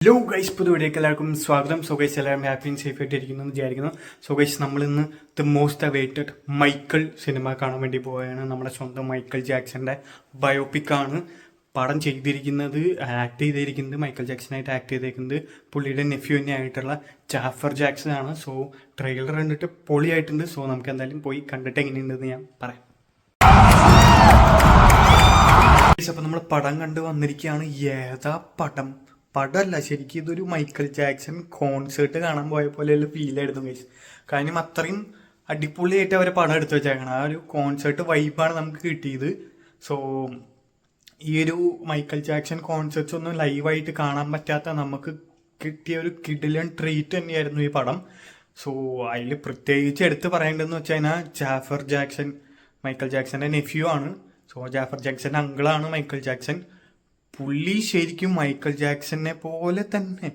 Hello guys, പുതുവീഡിയോക്ക് എല്ലാവർക്കും സ്വാഗതം. So guys, എല്ലാവരും ഹാപ്പി ആൻഡ് സേഫ് ആയിട്ട് ഇരിക്കുന്നു എന്ന് വിചാരിക്കുന്നു. സോ ഗൈസ്, നമ്മളിന്ന് the most awaited Michael cinema കാണാൻ വേണ്ടി പോവുകയാണ്. നമ്മുടെ സ്വന്തം മൈക്കിൾ ജാക്സന്റെ ബയോപിക്കാണ്. പടം ആക്ട് ചെയ്തിരിക്കുന്നത് മൈക്കിൾ ജാക്സനായിട്ട് ആക്ട് ചെയ്തിരിക്കുന്നത് പുള്ളിയുടെ നെഫ്യൂവിനെ ആയിട്ടുള്ള ജാഫർ ജാക്സൺ ആണ്. സോ ട്രെയിലർ കണ്ടിട്ട് പൊളിയായിട്ടുണ്ട്. സോ നമുക്ക് എന്തായാലും പോയി കണ്ടിട്ട് എങ്ങനെയുണ്ടെന്ന് ഞാൻ പറയാം. അപ്പോൾ നമ്മൾ പടം കണ്ട് വന്നിരിക്കുകയാണ്. ഏതാ പടമല്ല, ശരിക്കും ഇതൊരു മൈക്കിൾ ജാക്സൺ കോൺസേർട്ട് കാണാൻ പോയ പോലെയുള്ള ഫീലായിരുന്നു ഗൈസ്. കാരണം അത്രയും അടിപൊളിയായിട്ട് അവരെ പടം എടുത്തു വെച്ചേക്കണം. ആ ഒരു കോൺസേർട്ട് വൈബാണ് നമുക്ക് കിട്ടിയത്. സോ ഈ ഒരു മൈക്കിൾ ജാക്സൺ കോൺസേർട്ട്സ് ഒന്നും ലൈവായിട്ട് കാണാൻ പറ്റാത്ത നമുക്ക് കിട്ടിയ ഒരു കിടിലൻ ട്രീറ്റ് തന്നെയായിരുന്നു ഈ പടം. സോ അതിൽ പ്രത്യേകിച്ച് എടുത്ത് പറയേണ്ടതെന്ന് വെച്ച് കഴിഞ്ഞാൽ ജാഫർ ജാക്സൺ മൈക്കിൾ ജാക്സന്റെ നെഫ്യൂ ആണ്. സോ ജാഫർ ജാക്സന്റെ അങ്കിളാണ് മൈക്കിൾ ജാക്സൺ. പുള്ളി ശരിക്കും മൈക്കിൾ ജാക്സനെ പോലെ തന്നെ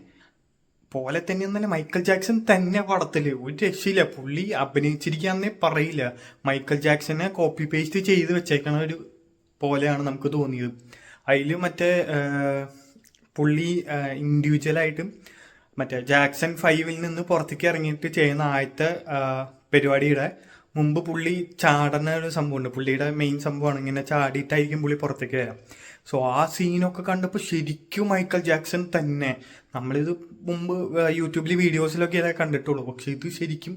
എന്നല്ല, മൈക്കിൾ ജാക്സൺ തന്നെ പടത്തില് ഒരു രക്ഷയില്ല. പുള്ളി അഭിനയിച്ചിരിക്കാന്നേ പറയില്ല. മൈക്കിൾ ജാക്സനെ കോപ്പി പേസ്റ്റ് ചെയ്ത് വെച്ചേക്കണ ഒരു പോലെയാണ് നമുക്ക് തോന്നിയത്. അതിൽ മറ്റേ പുള്ളി ഇൻഡിവിജ്വലായിട്ടും മറ്റേ ജാക്സൺ 5 നിന്ന് പുറത്തേക്ക് ഇറങ്ങിയിട്ട് ചെയ്യുന്ന ആദ്യത്തെ പരിപാടിയുടെ മുമ്പ് പുള്ളി ചാടുന്ന ഒരു സംഭവമുണ്ട്. പുള്ളിയുടെ മെയിൻ സംഭവമാണ് ഇങ്ങനെ ചാടിയിട്ടായിരിക്കും പുള്ളി പുറത്തേക്ക് വരാം. സോ ആ സീനൊക്കെ കണ്ടപ്പോൾ ശരിക്കും മൈക്കിൾ ജാക്സൺ തന്നെ. നമ്മളിത് മുമ്പ് യൂട്യൂബിൽ വീഡിയോസിലൊക്കെ ഇതേ കണ്ടിട്ടുള്ളൂ. പക്ഷെ ഇത് ശരിക്കും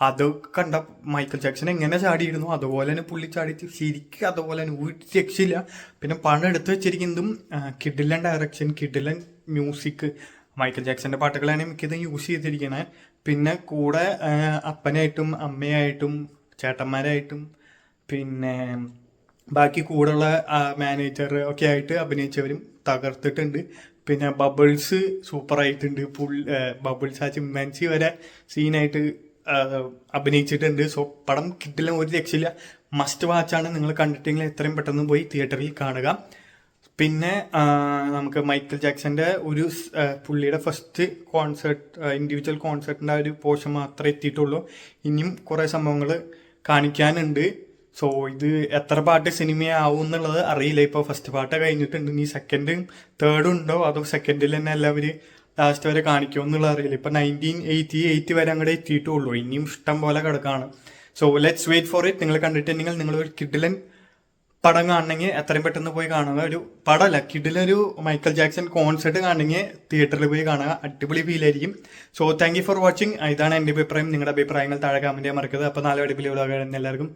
അത് കണ്ട മൈക്കിൾ ജാക്സൺ എങ്ങനെ ചാടിയിരുന്നു അതുപോലെ തന്നെ പുള്ളി ചാടിയിട്ട് ശരിക്കും അതുപോലെ തന്നെ ഒരു രക്ഷയില്ല. പിന്നെ പണം എടുത്ത് വെച്ചിരിക്കുന്നതും കിഡിലൻ ഡയറക്ഷൻ, കിഡിലൻ മ്യൂസിക്, മൈക്കിൾ ജാക്സന്റെ പാട്ടുകളാണ് മിക്കതും യൂസ് ചെയ്തിരിക്കണേ. പിന്നെ കൂടെ അപ്പനായിട്ടും അമ്മയായിട്ടും ചേട്ടന്മാരായിട്ടും പിന്നെ ബാക്കി കൂടെയുള്ള മാനേജർ ഒക്കെ ആയിട്ട് അഭിനയിച്ചവരും തകർത്തിട്ടുണ്ട്. പിന്നെ ബബിൾസ് സൂപ്പറായിട്ടുണ്ട്. ബബിൾസ് ആ ചിമ്മാൻസി വരെ സീനായിട്ട് അഭിനയിച്ചിട്ടുണ്ട്. സോ പടം കിട്ടില്ല, ഒരു രക്ഷയില്ല. മസ്റ്റ് വാച്ചാണ്. നിങ്ങൾ കണ്ടിട്ടെങ്കിൽ എത്രയും പെട്ടെന്ന് പോയി തിയേറ്ററിൽ കാണുക. പിന്നെ നമുക്ക് മൈക്കിൾ ജാക്സന്റെ ഒരു പുള്ളിയുടെ ഫസ്റ്റ് കോൺസേർട്ട്, ഇൻഡിവിജ്വൽ കോൺസേർട്ടിന്റെ ഒരു പോർഷൻ മാത്രമേ എത്തിയിട്ടുള്ളൂ. ഇനിയും കുറെ സംഭവങ്ങൾ കാണിക്കാനുണ്ട്. സോ ഇത് എത്ര പാട്ട് സിനിമയാവും എന്നുള്ളത് അറിയില്ല. ഇപ്പോൾ ഫസ്റ്റ് പാട്ട് കഴിഞ്ഞിട്ടുണ്ട്. ഇനി സെക്കൻഡും തേർഡും ഉണ്ടോ അതോ സെക്കൻഡിൽ തന്നെ എല്ലാവരും ലാസ്റ്റ് വരെ കാണിക്കുമോ എന്നുള്ളത് അറിയില്ല. ഇപ്പം 1988 വരെ അങ്ങോട്ട് എത്തിയിട്ടുള്ളൂ. ഇനിയും ഇഷ്ടം പോലെ കിടക്കാണ്. So let's wait for it. നിങ്ങൾ കണ്ടിട്ടുണ്ടെങ്കിൽ നിങ്ങളൊരു കിഡിലൻ പടം കാണണമെങ്കിൽ എത്രയും പെട്ടെന്ന് പോയി കാണുക. ഒരു പടമല്ല, കിഡിലൊരു മൈക്കിൾ ജാക്സൺ കോൺസേർട്ട് കാണണമെങ്കിൽ തിയേറ്ററിൽ പോയി കാണുക. അടിപൊളി ഫീൽ ആയിരിക്കും. So thank you for watching. ഇതാണ് എൻ്റെ അഭിപ്രായം. നിങ്ങളുടെ അഭിപ്രായങ്ങൾ താഴെ കമന്റ് ചെയ്യാൻ മറക്കരുത്. അപ്പോൾ നാളെ അടിപൊളി എല്ലാവർക്കും